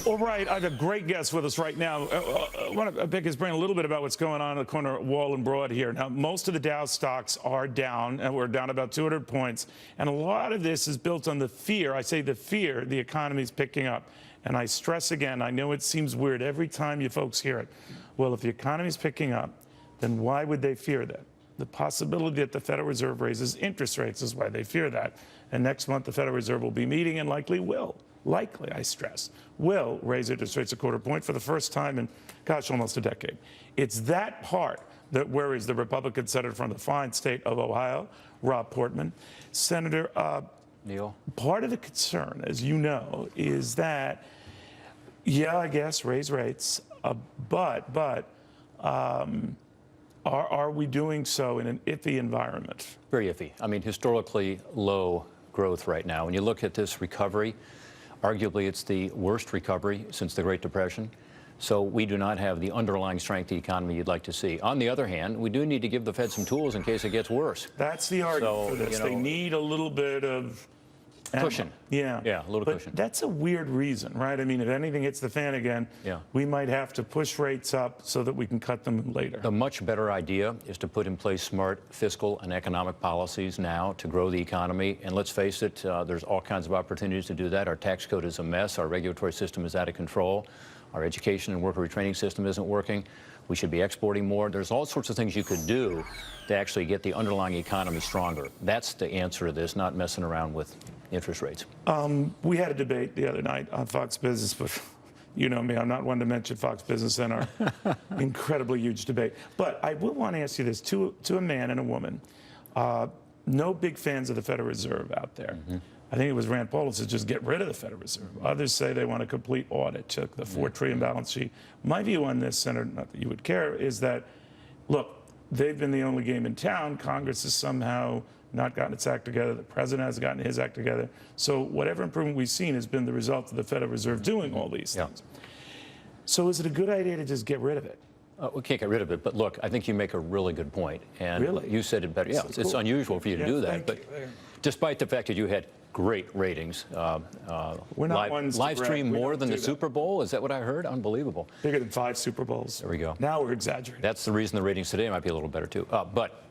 All right, I have a great guest with us right now. I want to pick his brain a little bit about what's going on in the corner of Wall and Broad here. Now, most of the Dow stocks are down, and we're down about 200 points. And a lot of this is built on the fear. I say the fear the economy's picking up. And I stress again, I know it seems weird every time you folks hear it. Well, if the economy's picking up, then why would they fear that? The possibility that the Federal Reserve raises interest rates is why they fear that. And next month, the Federal Reserve will be meeting and likely, I stress, will raise interest rates a quarter point for the first time in, gosh, almost a decade. It's that part that worries the Republican senator from the fine state of Ohio, Rob Portman. Senator, Neil, part of the concern, as you know, is that, yeah, I guess, raise rates, but are we doing so in an iffy environment? very iffy. I mean, historically low growth right now. When you look at this recovery, arguably it's the worst recovery since the Great Depression. So we do not have the underlying strength of the economy you'd like to see. On the other hand, we do need to give the Fed some tools in case it gets worse. That's the argument for this. They need a little bit of cushion. Yeah, a little cushion. That's a weird reason, right? I mean, if anything hits the fan again, we might have to push rates up so that we can cut them later. The much better idea is to put in place smart fiscal and economic policies now to grow the economy. And let's face it, there's all kinds of opportunities to do that. Our tax code is a mess. Our regulatory system is out of control. Our education and worker retraining system isn't working. We should be exporting more. There's all sorts of things you could do to actually get the underlying economy stronger. That's the answer to this, not messing around with interest rates. We had a debate the other night on Fox Business, but you know me, I'm not one to mention Fox Business and our incredibly huge debate. But I will want to ask you this, to a man and a woman, no big fans of the Federal Reserve out there. I think it was Rand Paul who said just get rid of the Federal Reserve. Others say they want a complete audit, check the $4 trillion balance sheet. My view on this, Senator, not that you would care, is that, look, they've been the only game in town. Congress has somehow not gotten its act together. The president hasn't gotten his act together. So whatever improvement we've seen has been the result of the Federal Reserve doing all these things. So is it a good idea to just get rid of it? We can't get rid of it, but look, I think you make a really good point. And really? You said it better. Yeah, it's unusual for you to do that. But despite the fact that you had great ratings, We're not live stream more than the Super Bowl? Is that what I heard? Unbelievable. Bigger than 5 Super Bowls. There we go. Now we're exaggerating. That's the reason the ratings today might be a little better, too. But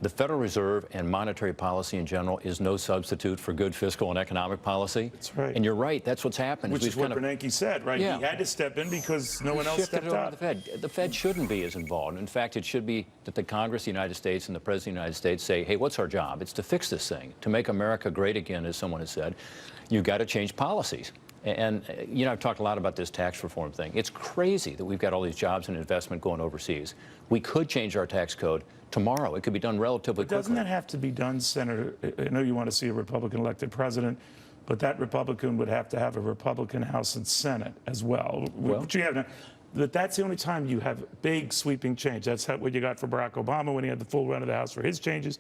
the Federal Reserve and monetary policy in general is no substitute for good fiscal and economic policy. That's right. And you're right. That's what's happened. Which is what Bernanke said, right? Yeah. He had to step in because no one else stepped up. The Fed shouldn't be as involved. In fact, it should be that the Congress of the United States and the President of the United States say, hey, what's our job? It's to fix this thing, to make America great again, as someone has said. You've got to change policies. And, you know, I've talked a lot about this tax reform thing. It's crazy that we've got all these jobs and investment going overseas. We could change our tax code tomorrow. It could be done relatively quickly. Doesn't that have to be done, Senator? I know you want to see a Republican-elected president, but that Republican would have to have a Republican House and Senate as well. Which you have now. But that's the only time you have big sweeping change. That's what you got for Barack Obama when he had the full run of the House for his changes.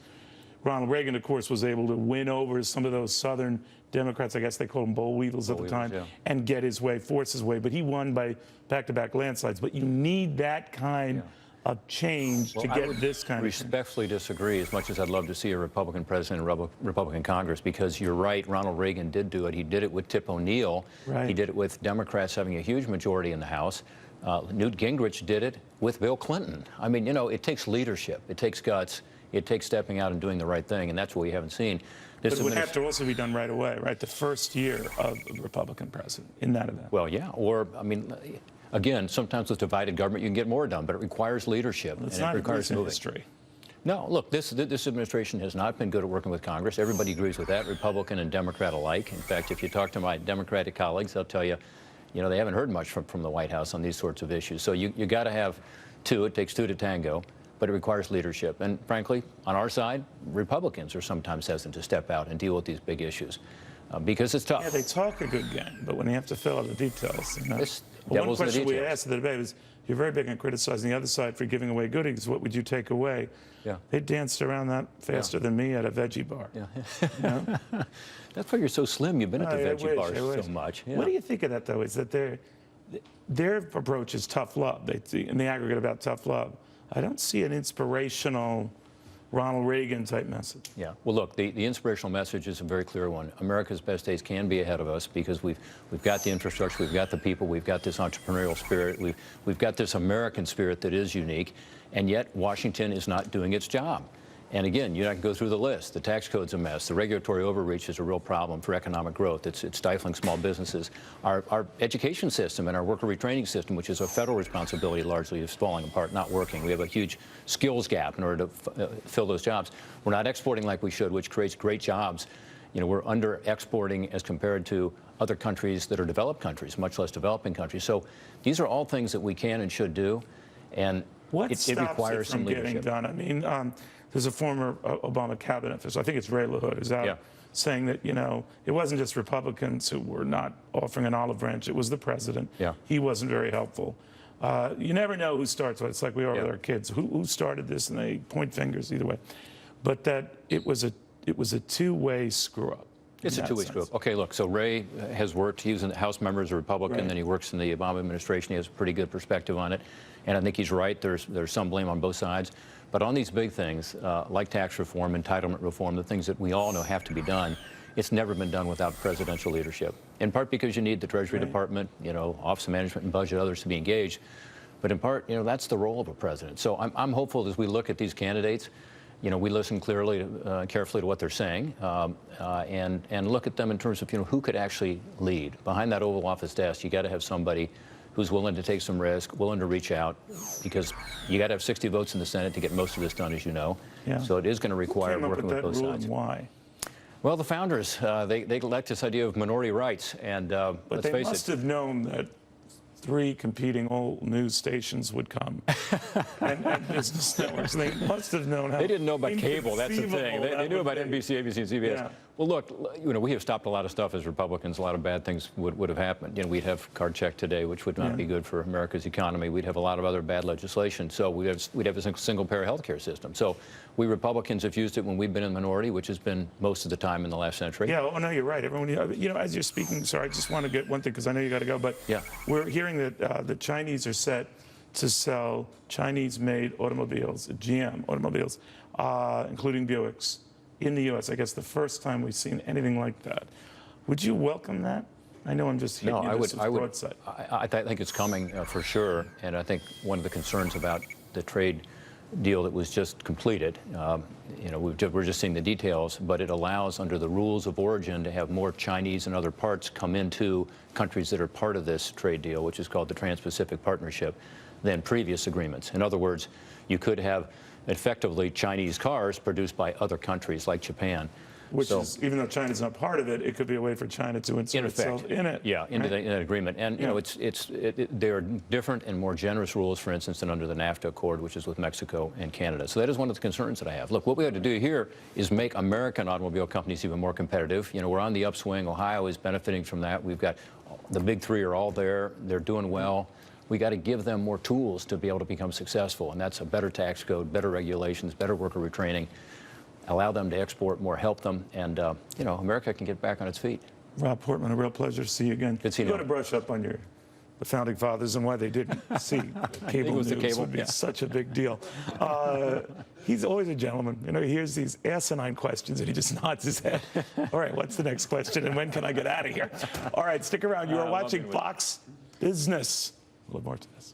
Ronald Reagan, of course, was able to win over some of those Southern Democrats, I guess they called them boll weevils at the time, and get his way, force his way. But he won by back-to-back landslides. But you need that kind of change to get this kind of change. I respectfully disagree, as much as I'd love to see a Republican president and Republican Congress, because you're right, Ronald Reagan did do it. He did it with Tip O'Neill. Right. He did it with Democrats having a huge majority in the House. Newt Gingrich did it with Bill Clinton. I mean, you know, it takes leadership. It takes guts. It takes stepping out and doing the right thing, and that's what we haven't seen. But it would have to also be done right away, right? The first year of the Republican president in that event. Well, yeah. Or, I mean, again, sometimes with divided government, you can get more done, but it requires leadership. Well, it's and not it requires moving. history. No, look, this administration has not been good at working with Congress. Everybody agrees with that, Republican and Democrat alike. In fact, if you talk to my Democratic colleagues, they'll tell you, you know, they haven't heard much from the White House on these sorts of issues. So you got to have two. It takes two to tango. But it requires leadership. And frankly, on our side, Republicans are sometimes hesitant to step out and deal with these big issues because it's tough. Yeah, they talk a good game, but when you have to fill out the details. You know? One question we asked in the debate was, you're very big on criticizing the other side for giving away goodies. What would you take away? Yeah. They danced around that faster than me at a veggie bar. Yeah. You know? That's why you're so slim. You've been at the veggie bars so much. Yeah. What do you think of that, though? Is that their approach is tough love. They in the aggregate about tough love. I don't see an inspirational Ronald Reagan type message. Yeah. Well, look, the inspirational message is a very clear one. America's best days can be ahead of us because we've got the infrastructure, we've got the people, we've got this entrepreneurial spirit, we've got this American spirit that is unique, and yet Washington is not doing its job. And again, you know, I can go through the list. The tax code's a mess. The regulatory overreach is a real problem for economic growth. It's stifling small businesses. Our education system and our worker retraining system, which is a federal responsibility largely, is falling apart, not working. We have a huge skills gap in order to fill those jobs. We're not exporting like we should, which creates great jobs. You know, we're under-exporting as compared to other countries that are developed countries, much less developing countries. So these are all things that we can and should do, and it requires some leadership. Getting done? I mean, there's a former Obama cabinet official, I think it's Ray LaHood, is out saying that, you know, it wasn't just Republicans who were not offering an olive branch, it was the president. Yeah. He wasn't very helpful. You never know who starts what. It's like we are with our kids. Who started this? And they point fingers either way. But that it was a two-way screw-up. It's a two-way screw-up. Okay, look, so Ray has worked, he was in the House member as a Republican, then he works in the Obama administration. He has a pretty good perspective on it. And I think he's right. There's some blame on both sides. But on these big things, like tax reform, entitlement reform, the things that we all know have to be done, it's never been done without presidential leadership. In part because you need the Treasury Department, you know, Office of Management and Budget, others to be engaged. But in part, you know, that's the role of a president. So I'm hopeful as we look at these candidates, you know, we listen clearly, carefully to what they're saying, and look at them in terms of, you know, who could actually lead. Behind that Oval Office desk, you got to have somebody who's willing to take some risk, willing to reach out, because you got to have 60 votes in the Senate to get most of this done, as you know. Yeah. So it is going to require working with both sides. Why? Well, the founders, they liked this idea of minority rights, and but let's they face must it. have known that 3 competing old news stations would come and business networks. They must have known how. They didn't know about cable. That's the thing. They knew about NBC, ABC, and CBS. Yeah. Well, look, you know, we have stopped a lot of stuff as Republicans. A lot of bad things would have happened. You know, we'd have card check today, which would not be good for America's economy. We'd have a lot of other bad legislation. So we'd have a single-payer health care system. So we Republicans have used it when we've been in the minority, which has been most of the time in the last century. Yeah, oh, no, you're right. Everyone, you know, as you're speaking, sorry, I just want to get one thing because I know you got to go, but we're hearing that the Chinese are set to sell Chinese-made automobiles, GM automobiles, including Buicks, in the U.S. I guess the first time we've seen anything like that. Would you welcome that? I know I'm just hitting you with broadside. I think it's coming for sure, and I think one of the concerns about the trade deal that was just completed, you know, we're just seeing the details, but it allows under the rules of origin to have more Chinese and other parts come into countries that are part of this trade deal, which is called the Trans-Pacific Partnership, than previous agreements. In other words, you could have effectively Chinese cars produced by other countries like Japan. Which is, even though China's not part of it, it could be a way for China to insert itself in it. Yeah, into that agreement. And, you know, there are different and more generous rules, for instance, than under the NAFTA Accord, which is with Mexico and Canada. So that is one of the concerns that I have. Look, what we have to do here is make American automobile companies even more competitive. You know, we're on the upswing. Ohio is benefiting from that. We've got the big 3 are all there. They're doing well. We got to give them more tools to be able to become successful, and that's a better tax code, better regulations, better worker retraining, allow them to export more, help them, and you know, America can get back on its feet. Rob Portman, a real pleasure to see you again. Good seeing you. You got to brush up on the founding fathers and why they didn't see cable news would be such a big deal. He's always a gentleman. You know, he hears these asinine questions and he just nods his head. All right, what's the next question and when can I get out of here? All right, stick around. You are watching Fox Business. A little more to this.